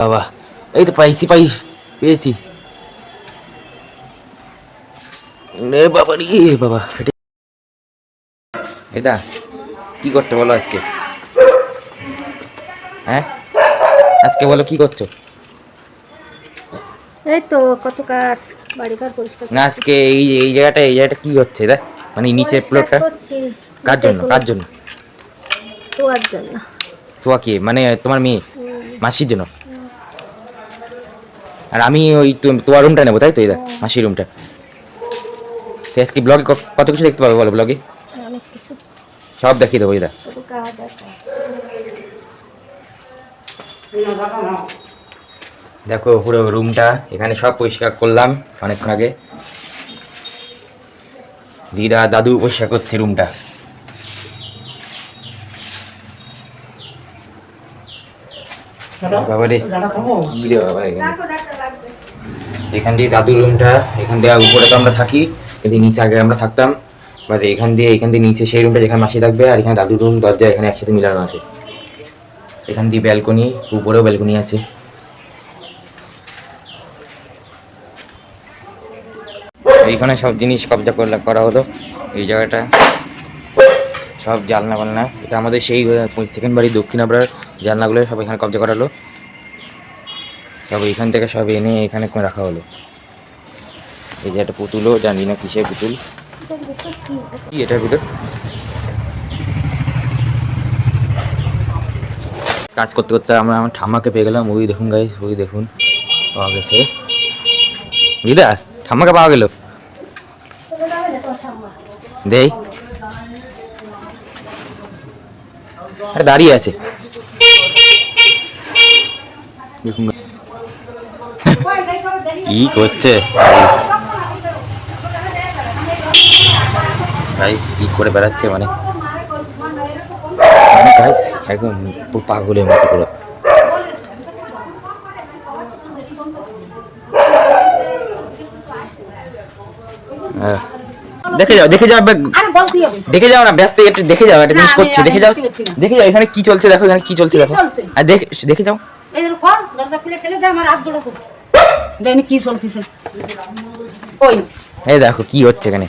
বাবা, এই তো পেয়েছি। বাবা রে বাবা, এটা কি করতে বলো আজকে? হ্যাঁ, আজকে বলো কি করছো? এই তো কত কাজ, বাড়িঘর পরিষ্কার না, আজকে এই জায়গাটা কি হচ্ছে? দেখ, মানে নিচের ফ্লোরটা করছি। কার জন্য? তোয়ার জন্য। তোয়া কি মানে তোমার মেয়ে মাসির জন্য? আর আমি ওই তোমার রুমটা নেবো, তাই তো? এই দেখ মাসির রুমটা। আজকে ব্লগে কত কিছু দেখতে পাবে বলো? ব্লগে অনেক কিছু, সব দেখিয়ে দেবো। এই দেখ, শুধু কাজ আর কাজ। দেখো পুরো রুমটা, এখানে সব পরিষ্কার করলাম অনেকক্ষণ আগে। দিদা দাদু পরিষ্কার করছে রুমটা। বাবা রে, কি রে বাবা, এখান দিয়ে দাদুর রুমটা, এখান দিয়ে উপরে তো আমরা থাকি, কিন্তু নিচে আগে আমরা থাকতাম। এবার এখান দিয়ে নিচে সেই রুমটা যেখানে মাসি থাকবে, আর এখানে দাদুর রুম, দরজা এখানে একসাথে মিলানো আছে। এখান দিয়ে ব্যালকনি, উপরেও ব্যালকনি আছে। এইখানে সব জিনিস কবজা করা হলো। এই জায়গাটা সব জালনা বালনা, এটা আমাদের সেই সেকেন্ড বাড়ি দক্ষিণ আবরার জালনাগুলো সব এখানে কবজা করা হলো। সব এখান থেকে সব এনে এখানে রাখা হলো। এই যে একটা পুতুলও, জানি না কিসের পুতুল, কি এটার ভিতর। কাজ করতে করতে আমরা আমার ঠাম্মাকে পেয়ে গেলাম। ওই দেখুন গাইস, ওই দেখুন পাওয়া গেছে। দিদা, ঠাম্মাকে পাওয়া গেল। দেই, আরে দাঁড়িয়ে আছে দেখুন কি করছে গাইস, কি করে বেড়াচ্ছে মানে গাইস, একদম পাগলের মতো করে। দেখে যাও দেখে যাও না, ব্যস্ত একটু দেখে যাও, একটা জিনিস করছে, দেখে যাও এখানে কি চলছে, দেখো এখানে কি চলছে, দেখো আর দেখে যাও। কি চলতেছে? ওই এই দেখো কি হচ্ছে এখানে।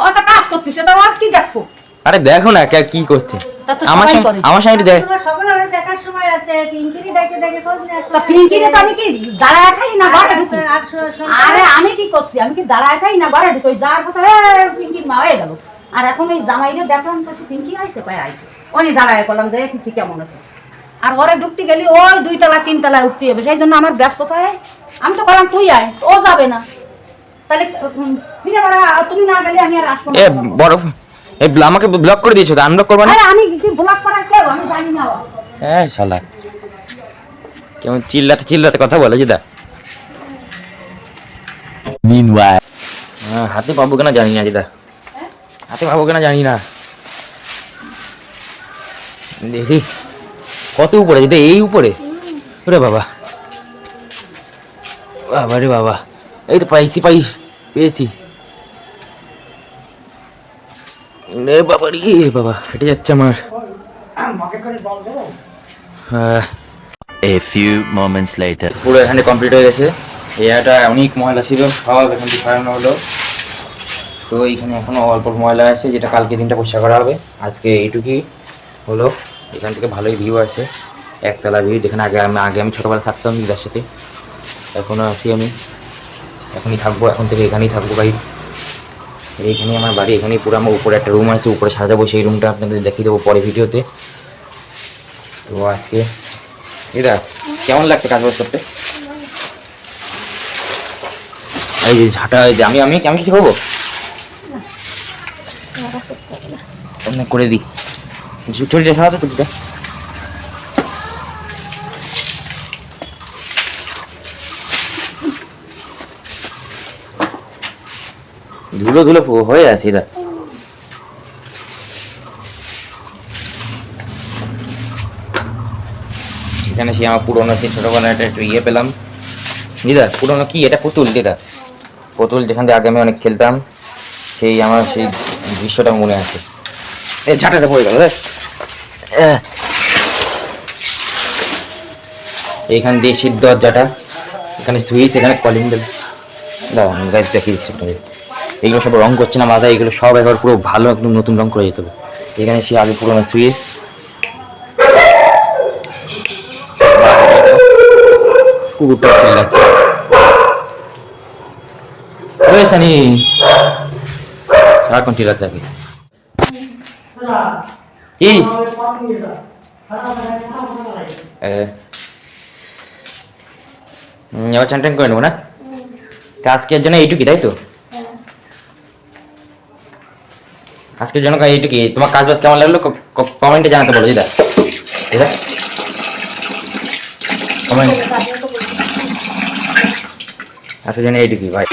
ও তো কাজ করতেছে, তো আর কি দেখো? আরে দেখো না কি করছে। আমার সঙ্গে দেখ, দেখার সময় আছে, পিঙ্কিরি ডাকে ডাকে খোঁজ নিয়ে আসো। তা পিঙ্কিরে তো আমি কি দাঁড়ায় থাকি না ঘরে ঢুকি? আরে আমি কি করছি? আমি কি দাঁড়ায় থাকি না ঘরে ঢুকি? যার কথা পিঙ্কির মা হয়ে গেল। আর এখন এই জামাইরে দেখলাম, কাছে পিঙ্কি আইছে, পায় আইছে, উনি দাঁড়ায় করলাম যে পিঙ্কি কেমন আছে। আর ঘরে ঢুকতে গেলি ওই 2 তলা 3 তলায় উঠতে হবে, সেই জন্য আমার ব্যস্ততায় আমি তো বললাম তুই আয়, ও যাবে না। তাহলে ফিরে বেড়া, তুমি না গেলে আমি আর আসবো না। এ বড়, এই আমাকে ব্লক করে দিয়েছো, তো আনব্লক করবা না? আরে আমি কি ব্লক করার কেউ? আমি জানি না। হ্যাঁ শালা, কেমন চিল্লাতে কথা বলে যেটা। হাতে পাবো কিনা জানি না যেটা, হাতে পাবো কিনা জানি না। দেখি কত উপরে যেটা, এই উপরে। ওরে বাবা, বাবা রে বাবা, এই তো পেয়েছি। বাবা রে বাবা, ফেটে যাচ্ছে আমার। A few moments later. পুরো এখানে কমপ্লিট হয়ে গেছে। এরিয়াটা অনেক ময়লা ছিল, সব এখান থেকে সরানো হলো। তো এইখানে এখনো অল্প ময়লা আছে, যেটা কালকে দিনটা পরিষ্কার করা হবে। আজকে এইটুকুই হলো। এখান থেকে ভালোই ভিউ আছে, একতলা ভিউ, যেখানে আগে আমি ছোটোবেলা থাকতাম দিদার সাথে। এখনও আছি আমি, এখনই থাকবো, এখন থেকে এখানেই থাকবো গাইস। এইখানেই আমার বাড়ি, এখানেই পুরো আমার উপরে একটা রুম আছে, উপরে সাজাবো। সেই রুমটা আপনাদের দেখিয়ে দেবো পরে ভিডিওতে। তো আজকে দিদা কেমন লাগছে কাজ বাজ করতে? এই যে ঝাঁটা, এই যে আমি কিছু করবো করে দিই, চুরিটা খাওয়া তো টুকিটা। ধুলো হয়ে আছে এরা। এখানে সে আমার পুরোনো সেই ছোটবেলা একটা ইয়ে পেলাম দিদা, পুরোনো কি এটা, পুতুল দিদা, পুতুল যেখান থেকে আগে আমি অনেক খেলতাম, সেই আমার সেই দৃশ্যটা মনে আছে। এই ঝাঁটাটা পড়ে গেল। এইখান দিয়ে শীত দরজাটা, এখানে সুইচ, এখানে কলিং বেল। দাঁড়া আমি গাইজ দেখিয়ে দিচ্ছি আপনাদের। এগুলো সব রং করছে না মাথায়, এগুলো সব একবার পুরো ভালো একদম নতুন রং করে যেতে হবে। এখানে সে আগে পুরোনো সুইচ, কুকুরটা চিল্লাচ্ছে সানি সারাক্ষণ চিল্লাতে থাকে। কি এবার চান টান করে নেবো না? তা আজকের জন্য এইটুকুই, তাই তো? আজকের জন্য এইটুকুই। তোমার কাজ বাজ কেমন লাগলো কমেন্টে জানাতে বলো দিদা। দিদা কমেন্ট। আজকের জন্য এইটুকুই ভাই।